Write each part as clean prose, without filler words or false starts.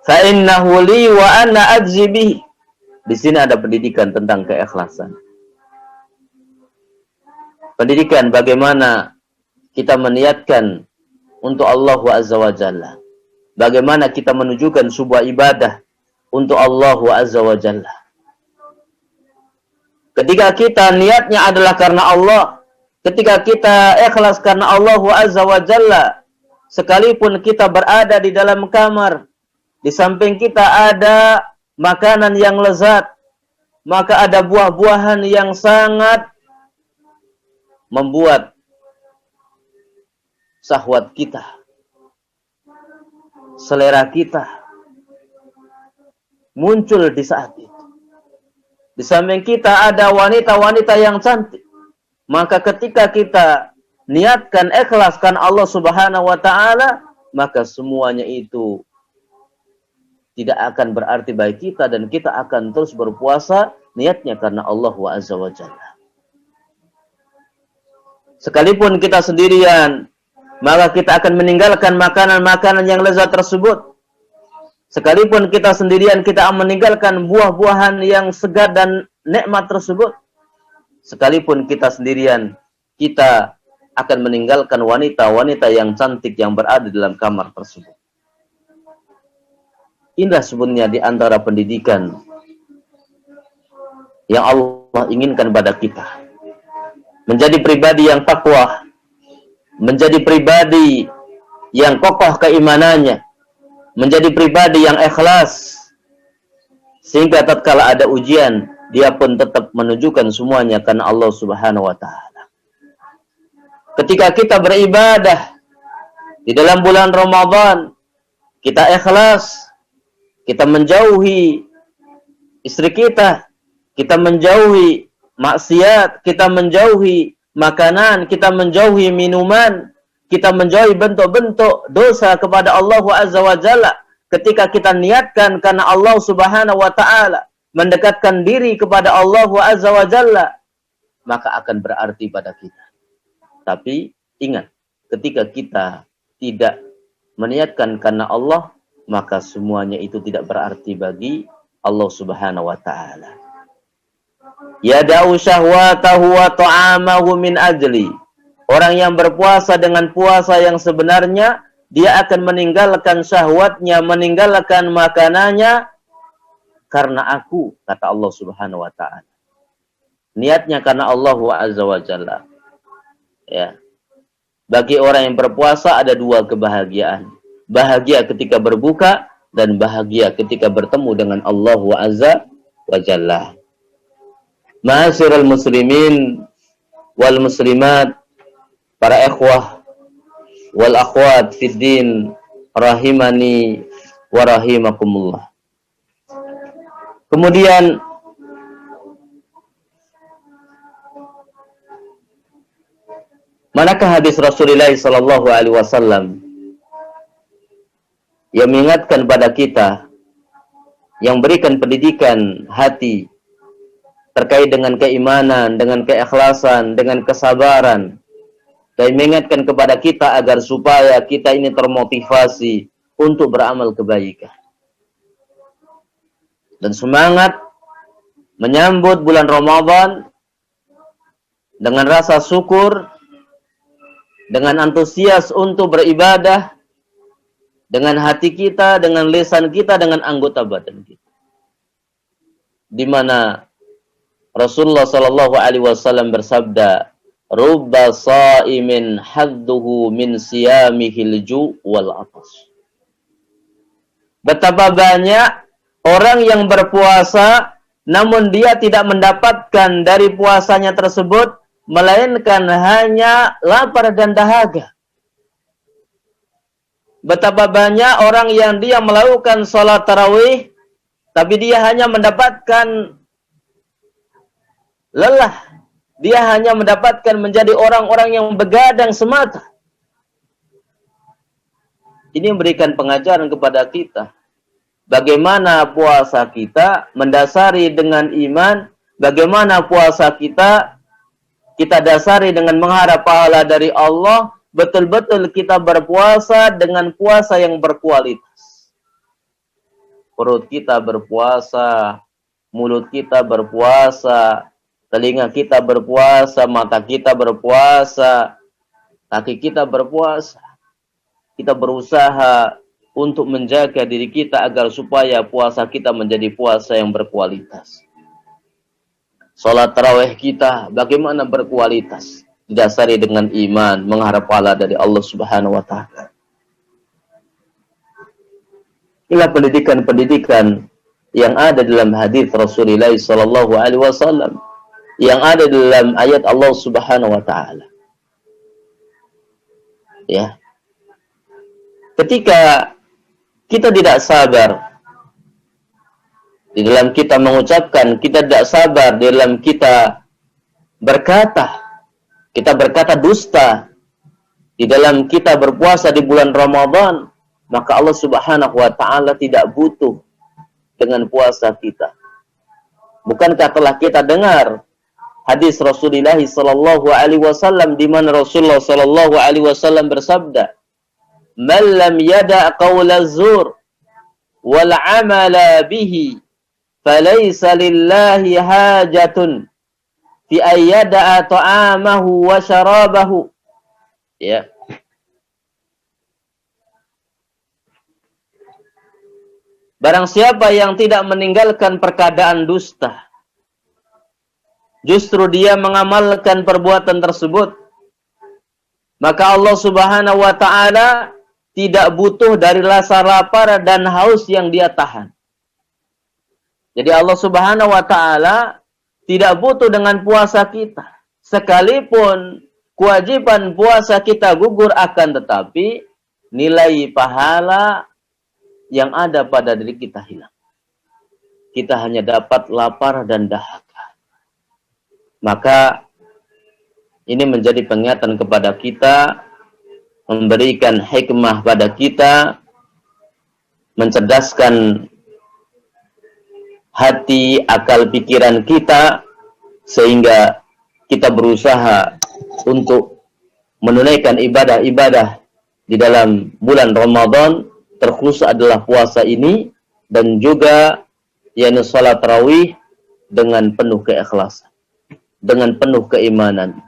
Fa innahu li wa ana ajzi bihi. Di sini ada pendidikan tentang keikhlasan. Pendidikan bagaimana kita meniatkan untuk Allah Azza wa Jalla. Bagaimana kita menunjukkan sebuah ibadah untuk Allah Azza wa Jalla. Ketika kita niatnya adalah karena Allah, ketika kita ikhlas karena Allah Azza wa Jalla, sekalipun kita berada di dalam kamar, di samping kita ada makanan yang lezat, maka ada buah-buahan yang sangat membuat syahwat kita, selera kita muncul di saat itu. Di samping kita ada wanita-wanita yang cantik. Maka ketika kita niatkan ikhlaskan Allah Subhanahu wa taala, maka semuanya itu tidak akan berarti bagi kita dan kita akan terus berpuasa niatnya karena Allah Azza wa Jalla. Sekalipun kita sendirian, maka kita akan meninggalkan makanan-makanan yang lezat tersebut. Sekalipun kita sendirian, kita akan meninggalkan buah-buahan yang segar dan nikmat tersebut. Sekalipun kita sendirian, kita akan meninggalkan wanita-wanita yang cantik yang berada dalam kamar tersebut. Indah sebenarnya di antara pendidikan yang Allah inginkan pada kita. Menjadi pribadi yang takwa, menjadi pribadi yang kokoh keimanannya, menjadi pribadi yang ikhlas, sehingga tatkala ada ujian, dia pun tetap menunjukkan semuanya karena Allah Subhanahu wa taala. Ketika kita beribadah di dalam bulan Ramadan, kita ikhlas, kita menjauhi istri kita menjauhi maksiat, kita menjauhi makanan, kita menjauhi minuman, kita menjauhi bentuk-bentuk dosa kepada Allah Azza wa Jalla. Ketika kita niatkan karena Allah Subhanahu wa taala, mendekatkan diri kepada Allah Azza wa Jalla, maka akan berarti pada kita. Tapi ingat, ketika kita tidak meniatkan karena Allah, maka semuanya itu tidak berarti bagi Allah Subhanahu wa taala. Yada'u syahwatahu wa ta'amahu min ajli. Orang yang berpuasa dengan puasa yang sebenarnya, dia akan meninggalkan syahwatnya, meninggalkan makanannya karena aku, kata Allah Subhanahu wa taala. Niatnya karena Allah Azza wa Jalla. Ya. Bagi orang yang berpuasa ada dua kebahagiaan. Bahagia ketika berbuka dan bahagia ketika bertemu dengan Allah Azza wa Jalla. Ma'asyiral muslimin wal muslimat, para ikhwah wal akhwat fid din, rahimani wa rahimakumullah. Kemudian manakah hadis Rasulullah sallallahu alaihi wasallam yang mengingatkan pada kita, yang berikan pendidikan hati terkait dengan keimanan, dengan keikhlasan, dengan kesabaran, dan mengingatkan kepada kita agar supaya kita ini termotivasi untuk beramal kebaikan dan semangat menyambut bulan Ramadan dengan rasa syukur, dengan antusias untuk beribadah, dengan hati kita, dengan lisan kita, dengan anggota badan kita. Di mana Rasulullah sallallahu alaihi wasallam bersabda, "Rubba sha'imin hadduhu min siyamihil ju' wal 'atash." Betapa banyak orang yang berpuasa namun dia tidak mendapatkan dari puasanya tersebut melainkan hanya lapar dan dahaga. Betapa banyak orang yang dia melakukan salat tarawih tapi dia hanya mendapatkan lelah. Dia hanya mendapatkan menjadi orang-orang yang begadang semata. Ini memberikan pengajaran kepada kita. Bagaimana puasa kita mendasari dengan iman. Bagaimana puasa kita dasari dengan mengharap pahala dari Allah. Betul-betul kita berpuasa dengan puasa yang berkualitas. perut kita berpuasa, mulut kita berpuasa, telinga kita berpuasa, mata kita berpuasa, kaki kita berpuasa. Kita berusaha untuk menjaga diri kita agar supaya puasa kita menjadi puasa yang berkualitas. Salat tarawih kita bagaimana berkualitas? Didasari dengan iman, mengharap pahala dari Allah Subhanahu wa taala. Inilah pendidikan-pendidikan yang ada dalam hadis Rasulullah sallallahu alaihi wasallam, yang ada dalam ayat Allah Subhanahu wa taala. Ya. Ketika kita tidak sabar di dalam kita mengucapkan, kita tidak sabar di dalam kita berkata dusta di dalam kita berpuasa di bulan Ramadan, maka Allah Subhanahu wa taala tidak butuh dengan puasa kita. Bukankah telah kita dengar hadis Rasulullah sallallahu alaihi wasallam di mana Rasulullah sallallahu alaihi wasallam bersabda, "Man lam yada' qawla zur wal 'amala bihi falaysa lillahi hajatun fi ayyada'a ta'amahu wa syarabahu." Ya. Barang siapa yang tidak meninggalkan perkataan dusta, justru dia mengamalkan perbuatan tersebut, maka Allah Subhanahu wa taala tidak butuh dari rasa lapar dan haus yang dia tahan. Jadi Allah Subhanahu wa taala tidak butuh dengan puasa kita. Sekalipun kewajiban puasa kita gugur, akan tetapi nilai pahala yang ada pada diri kita hilang. Kita hanya dapat lapar dan dahaga. Maka ini menjadi pengingatkan kepada kita, memberikan hikmah pada kita, mencerdaskan hati, akal, pikiran kita, sehingga kita berusaha untuk menunaikan ibadah-ibadah di dalam bulan Ramadan, terkhusus adalah puasa ini, dan juga yakni salat tarawih dengan penuh keikhlasan, dengan penuh keimanan,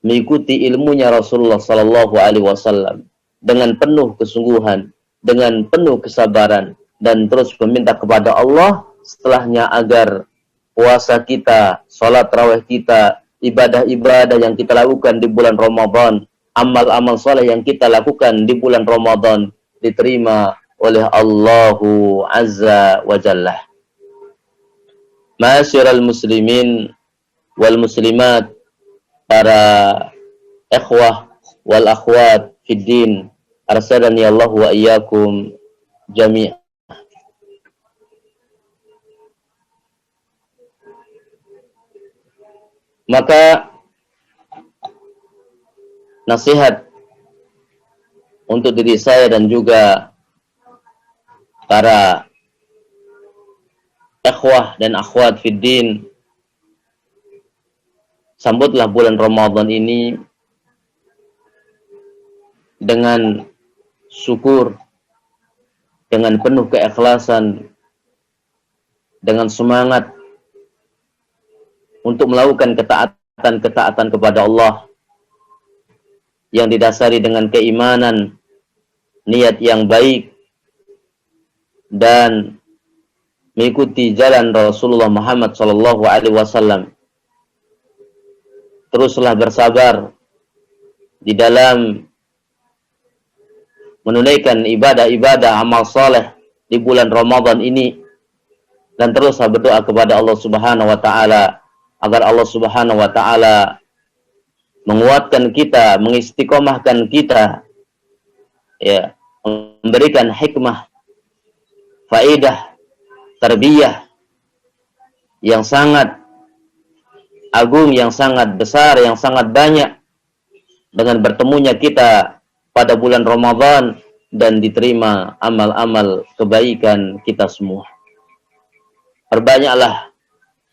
mengikuti ilmunya Rasulullah sallallahu alaihi wasallam dengan penuh kesungguhan, dengan penuh kesabaran, dan terus meminta kepada Allah setelahnya agar puasa kita, salat tarawih kita, ibadah-ibadah yang kita lakukan di bulan Ramadan, amal-amal saleh yang kita lakukan di bulan Ramadan diterima oleh Allahu Azza wa Jalla. Ma'asyiral muslimin wal muslimat, para ikhwah wal akhwat fid din, arsadani Allah wa iyyakum jami'. Maka nasihat untuk diri saya dan juga para ikhwah dan akhwat fid din, sambutlah bulan Ramadan ini dengan syukur, dengan penuh keikhlasan, dengan semangat untuk melakukan ketaatan kepada Allah yang didasari dengan keimanan, niat yang baik, dan mengikuti jalan Rasulullah Muhammad sallallahu alaihi wasallam. Teruslah bersabar di dalam menunaikan ibadah-ibadah amal saleh di bulan Ramadan ini, dan teruslah berdoa kepada Allah Subhanahu wa taala agar Allah Subhanahu wa taala menguatkan kita, mengistiqomahkan kita, ya, memberikan hikmah, faedah, tarbiyah yang sangat agung, yang sangat besar, yang sangat banyak dengan bertemunya kita pada bulan Ramadan, dan diterima amal-amal kebaikan kita semua. Perbanyaklah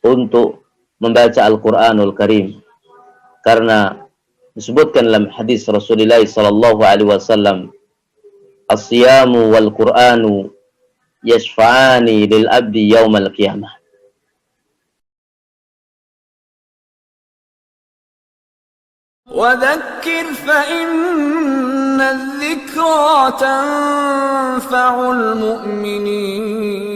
untuk membaca Al-Quranul Karim, karena disebutkan dalam hadis Rasulullah sallallahu alaihi wasallam, as-siyamu wal Qur'anu yashfa'ani lil abdi yaumal qiyamah. وذكر فإن الذكرى تنفع المؤمنين